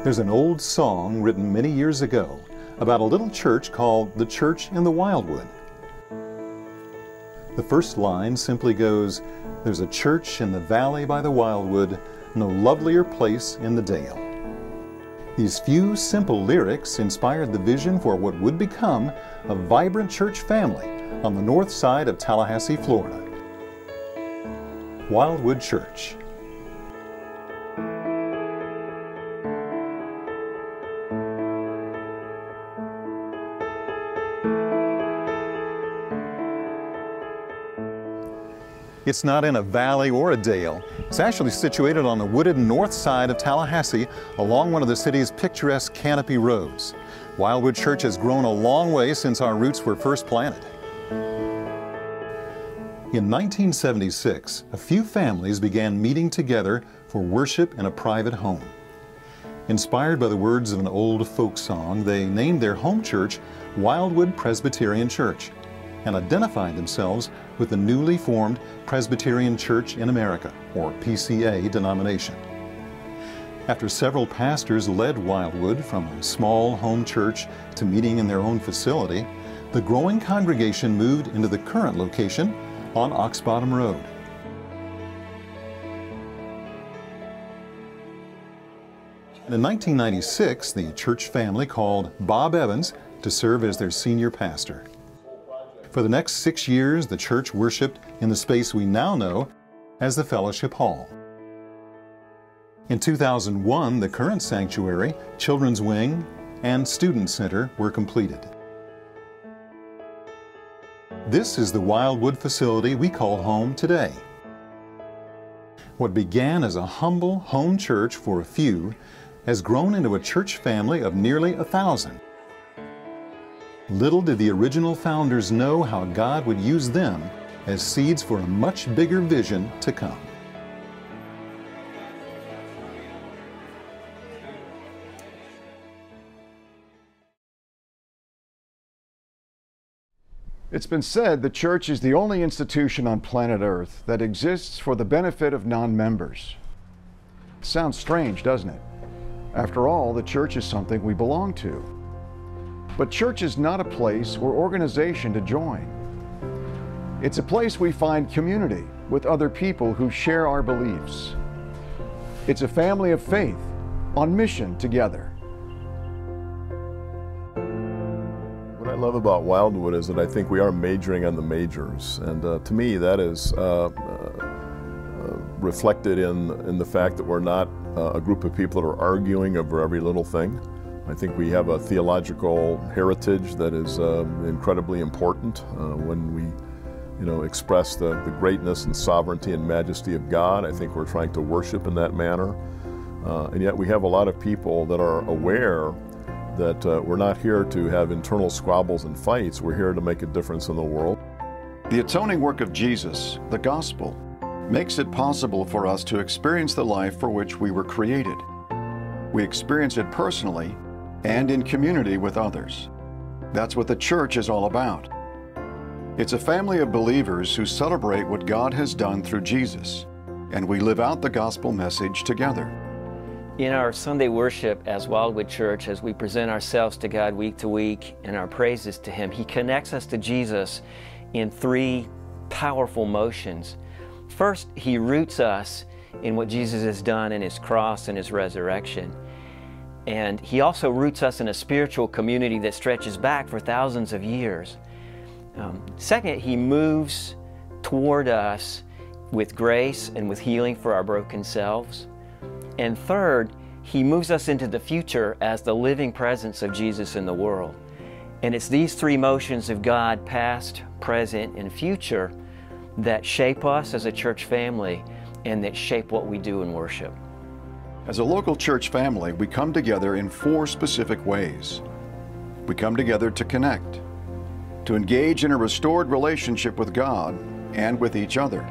There's an old song written many years ago about a little church called the Church in the Wildwood. The first line simply goes, "There's a church in the valley by the wildwood, no lovelier place in the dale." These few simple lyrics inspired the vision for what would become a vibrant church family on the north side of Tallahassee, Florida. Wildwood Church. It's not in a valley or a dale. It's actually situated on the wooded north side of Tallahassee along one of the city's picturesque canopy roads. Wildwood Church has grown a long way since our roots were first planted. In 1976, a few families began meeting together for worship in a private home. Inspired by the words of an old folk song, they named their home church Wildwood Presbyterian Church and identified themselves with the newly formed Presbyterian Church in America, or PCA denomination. After several pastors led Wildwood from a small home church to meeting in their own facility, the growing congregation moved into the current location on Ox Bottom Road. In 1996, the church family called Bob Evans to serve as their senior pastor. For the next 6 years, the church worshiped in the space we now know as the Fellowship Hall. In 2001, the current sanctuary, Children's Wing, and Student Center were completed. This is the Wildwood facility we call home today. What began as a humble home church for a few has grown into a church family of nearly 1,000. Little did the original founders know how God would use them as seeds for a much bigger vision to come. It's been said the church is the only institution on planet Earth that exists for the benefit of non-members. Sounds strange, doesn't it? After all, the church is something we belong to. But church is not a place or organization to join. It's a place we find community with other people who share our beliefs. It's a family of faith on mission together. What I love about Wildwood is that I think we are majoring on the majors, and to me that is reflected in the fact that we're not a group of people that are arguing over every little thing. I think we have a theological heritage that is incredibly important when we express the greatness and sovereignty and majesty of God. I think we're trying to worship in that manner. And yet we have a lot of people that are aware that we're not here to have internal squabbles and fights. We're here to make a difference in the world. The atoning work of Jesus, the gospel, makes it possible for us to experience the life for which we were created. We experience it personally and in community with others. That's what the church is all about. It's a family of believers who celebrate what God has done through Jesus, and we live out the gospel message together. In our Sunday worship as Wildwood Church, as we present ourselves to God week to week and our praises to Him, He connects us to Jesus in three powerful motions. First, He roots us in what Jesus has done in His cross and His resurrection. And He also roots us in a spiritual community that stretches back for thousands of years. Second, He moves toward us with grace and with healing for our broken selves. And third, He moves us into the future as the living presence of Jesus in the world. And it's these three motions of God, past, present, and future, that shape us as a church family and that shape what we do in worship. As a local church family, we come together in four specific ways. We come together to connect, to engage in a restored relationship with God and with each other.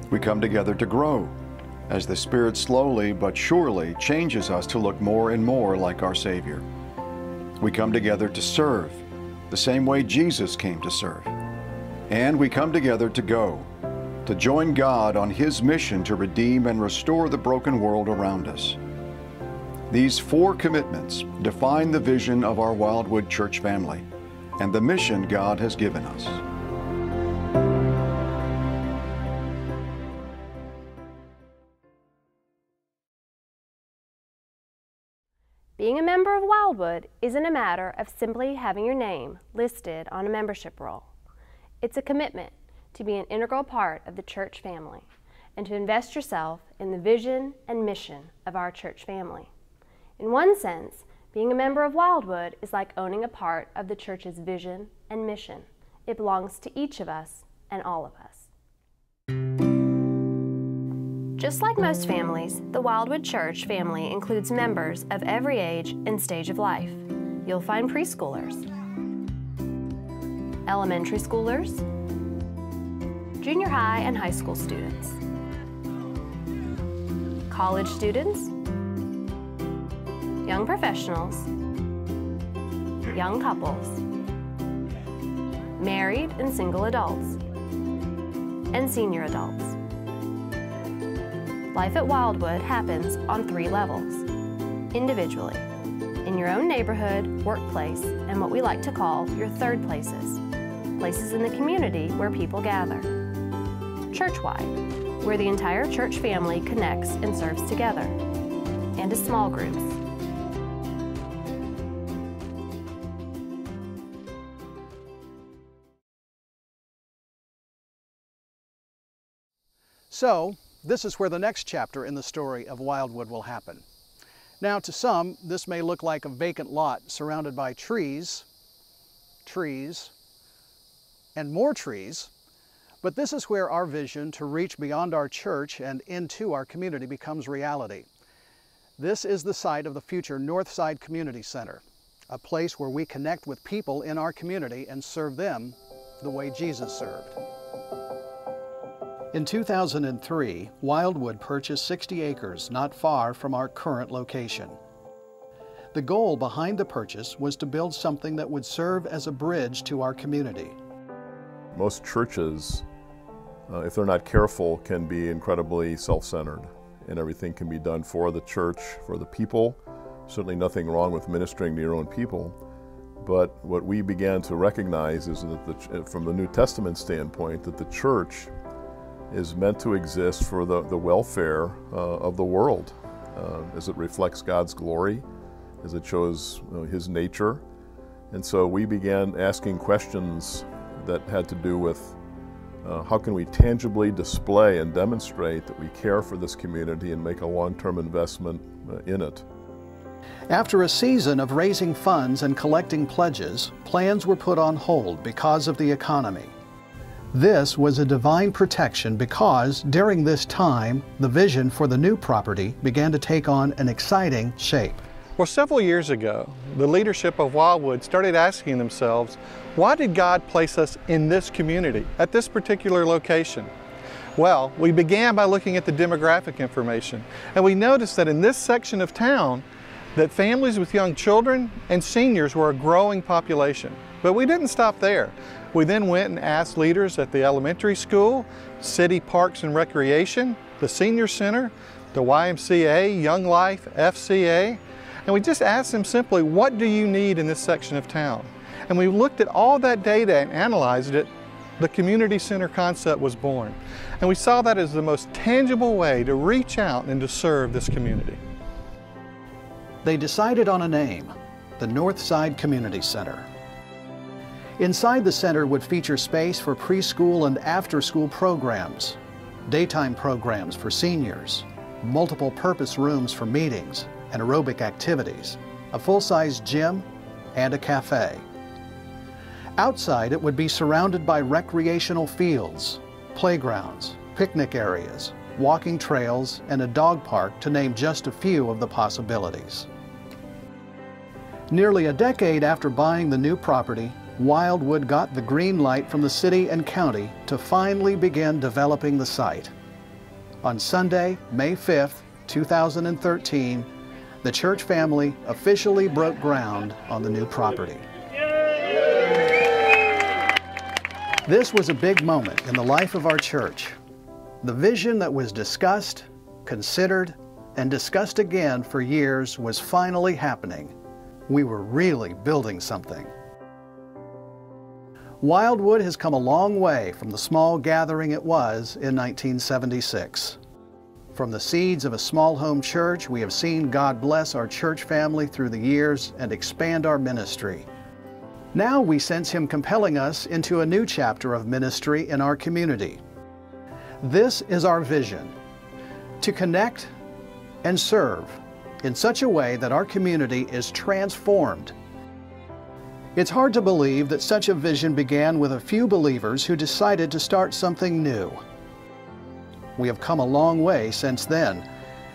We come together to grow, as the Spirit slowly but surely changes us to look more and more like our Savior. We come together to serve, the same way Jesus came to serve. And we come together to go, to join God on His mission to redeem and restore the broken world around us. These 4 commitments define the vision of our Wildwood Church family and the mission God has given us. Being a member of Wildwood isn't a matter of simply having your name listed on a membership roll. It's a commitment to be an integral part of the church family and to invest yourself in the vision and mission of our church family. In one sense, being a member of Wildwood is like owning a part of the church's vision and mission. It belongs to each of us and all of us. Just like most families, the Wildwood Church family includes members of every age and stage of life. You'll find preschoolers, elementary schoolers, junior high and high school students, college students, young professionals, young couples, married and single adults, and senior adults. Life at Wildwood happens on 3 levels: individually, in your own neighborhood, workplace, and what we like to call your third places, places in the community where people gather; churchwide, where the entire church family connects and serves together; and as small groups. So, this is where the next chapter in the story of Wildwood will happen. Now, to some, this may look like a vacant lot surrounded by trees, and more trees, but this is where our vision to reach beyond our church and into our community becomes reality. This is the site of the future Northside Community Center, a place where we connect with people in our community and serve them the way Jesus served. In 2003, Wildwood purchased 60 acres not far from our current location. The goal behind the purchase was to build something that would serve as a bridge to our community. Most churches, if they're not careful, can be incredibly self-centered, and everything can be done for the church, for the people. Certainly nothing wrong with ministering to your own people, but what we began to recognize is that from the New Testament standpoint, that the church is meant to exist for the welfare of the world, as it reflects God's glory, as it shows His nature. And so we began asking questions that had to do with how can we tangibly display and demonstrate that we care for this community and make a long-term investment in it. After a season of raising funds and collecting pledges, plans were put on hold because of the economy. This was a divine protection because during this time, the vision for the new property began to take on an exciting shape. Well, several years ago, the leadership of Wildwood started asking themselves, why did God place us in this community, at this particular location? Well, we began by looking at the demographic information, and we noticed that in this section of town, that families with young children and seniors were a growing population. But we didn't stop there. We then went and asked leaders at the elementary school, City Parks and Recreation, the Senior Center, the YMCA, Young Life, FCA, and we just asked them simply, what do you need in this section of town? And we looked at all that data and analyzed it. The community center concept was born. And we saw that as the most tangible way to reach out and to serve this community. They decided on a name, the Northside Community Center. Inside the center would feature space for preschool and after-school programs, daytime programs for seniors, multiple purpose rooms for meetings and aerobic activities, a full-size gym, and a cafe. Outside, it would be surrounded by recreational fields, playgrounds, picnic areas, walking trails, and a dog park, to name just a few of the possibilities. Nearly a decade after buying the new property, Wildwood got the green light from the city and county to finally begin developing the site. On Sunday, May 5th, 2013, the church family officially broke ground on the new property. This was a big moment in the life of our church. The vision that was discussed, considered, and discussed again for years was finally happening. We were really building something. Wildwood has come a long way from the small gathering it was in 1976. From the seeds of a small home church, we have seen God bless our church family through the years and expand our ministry. Now we sense Him compelling us into a new chapter of ministry in our community. This is our vision: to connect and serve in such a way that our community is transformed. It's hard to believe that such a vision began with a few believers who decided to start something new. We have come a long way since then,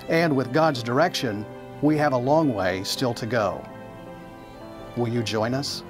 and with God's direction, we have a long way still to go. Will you join us?